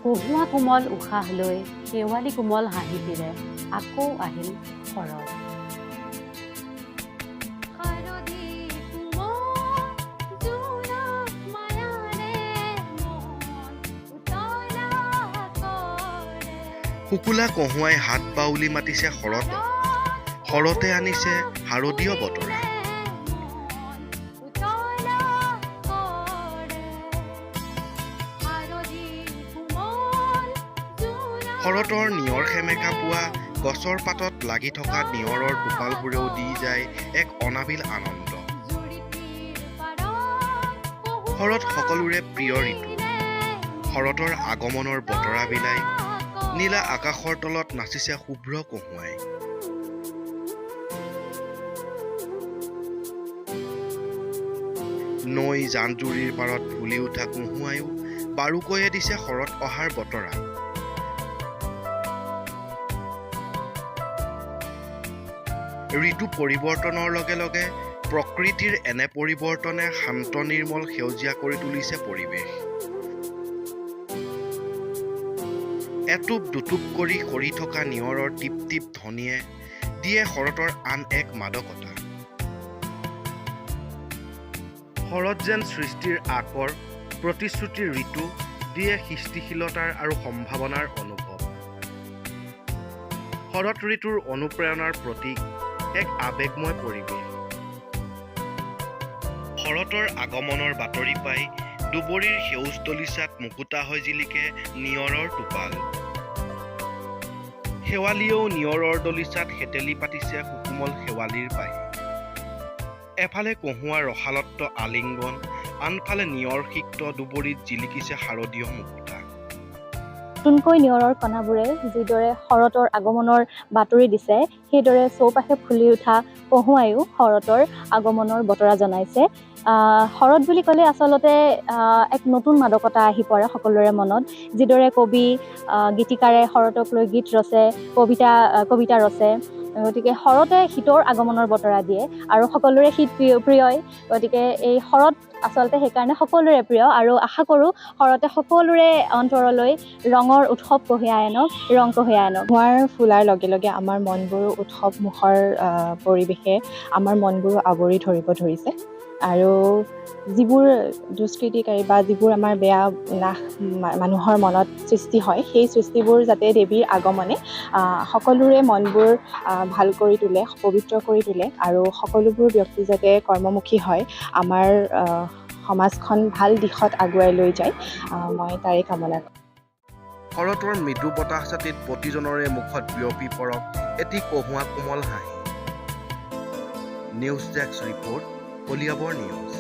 কহুৱা কোমল উশাহ লৈ শেৱালি কোমল হাঁহিটিৰে আকৌ আহিল শৰৎ। শুকুলা কহুৱাই হাত বাউলি মাতিছে শৰতক। শৰতে আনিছে শাৰদীয় বতৰা। শৰতৰ নিয়ৰ সেমেকা পোৱা গছৰ পাতত লাগি থকা নিয়ৰৰ টোপালবোৰেও দি যায় এক অনাবিল আনন্দ। শৰৎ সকলোৰে প্ৰিয় ঋতু। শৰতৰ আগমনৰ বতৰা বিলাই নীলা আকাশৰ তলত নাচিছে শুভ্ৰ কহুৱাই। নৈ জান-জুৰিৰ পাৰত ফুলি উঠা কহুৱাইও বাৰুকৈয়ে দিছে শৰৎ অহাৰ বতৰা। ঋতু পৰিৱৰ্তনৰ লগে লগে প্ৰকৃতিৰ এনে পৰিৱৰ্তনে শান্ত নিৰ্মল সেউজীয়া কৰি তুলিছে পৰিৱেশ। এটুপ দুটুপ কৰি সৰি থকা নিয়ৰৰ টিপ টিপ ধ্বনিয়ে দিয়ে শৰতৰ আন এক মাদকতা। শৰৎ যেন সৃষ্টিৰ আকৰ প্ৰতিশ্ৰুতিৰ ঋতু, দিয়ে সৃষ্টিশীলতাৰ আৰু সম্ভাৱনাৰ অনুভৱ। শৰৎ ঋতুৰ অনুপ্ৰেৰণাৰ প্ৰতীক এক আৱেগময় পৰিৱেশ। শৰতৰ আগমনৰ বাতৰি পাই দুবৰিৰ সেউজ দলিচাত মুকুতা হৈ জিলিকে নিয়ৰৰ টোপাল। শেৱালিয়েও নিয়ৰৰ দলিচাত হেতেলি পাতিছে সুকোমল শেৱালিৰ পাহি। এফালে কহুৱাৰ ৰসালত্ব আলিংগন, আনফালে নিয়ৰ সিক্ত দুবৰিত জিলিকিছে শাৰদীয় মুকুতা। নতুনকৈ নিয়ৰৰ কণাবোৰে যিদৰে শৰতৰ আগমনৰ বাতৰি দিছে, সেইদৰে চৌপাশে ফুলি উঠা কহুৱাইও শৰতৰ আগমনৰ বতৰা জনাইছে। শৰৎ বুলি ক'লে আচলতে এক নতুন মাদকতা আহি পৰে সকলোৰে মনত। যিদৰে কবি গীতিকাৰে শৰতক লৈ গীত ৰচে, কবিতা ৰচে। গতিকে শৰতে শীতৰ আগমনৰ বতৰা দিয়ে আৰু সকলোৰে শীত প্ৰিয়ই। গতিকে এই শৰৎ আচলতে সেইকাৰণে সকলোৰে প্ৰিয় আৰু আশা কৰোঁ শৰতে সকলোৰে অন্তৰলৈ ৰঙৰ উৎসৱ কঢ়িয়াই আনক, ৰং কঢ়িয়াই আনক। কহুৱাৰ ফুলাৰ লগে লগে আমাৰ মনবোৰো উৎসৱ মুখৰ পৰিৱেশে আমাৰ মনবোৰো আৱৰি ধৰিব ধৰিছে। আৰু যিবোৰ দুষ্কৃতিকাৰী বা যিবোৰ আমাৰ বেয়া নাশ মানুহৰ মনত সৃষ্টি হয়, সেই সৃষ্টিবোৰ যাতে দেৱীৰ আগমনে সকলোৰে মনবোৰ ভাল কৰি তোলে, পবিত্ৰ কৰি তোলে আৰু সকলোবোৰ ব্যক্তি যাতে কৰ্মমুখী হয়, আমাৰ সমাজখন ভাল দিশত আগুৱাই লৈ যায়, মই তাৰে কামনা কৰোঁ। শৰতৰ মৃদু বতাহ ছাতিত প্ৰতিজনৰে মুখত বিয়পি পৰক এটি কহুৱা কোমল হাঁহি। News desk report, Kaliabor news.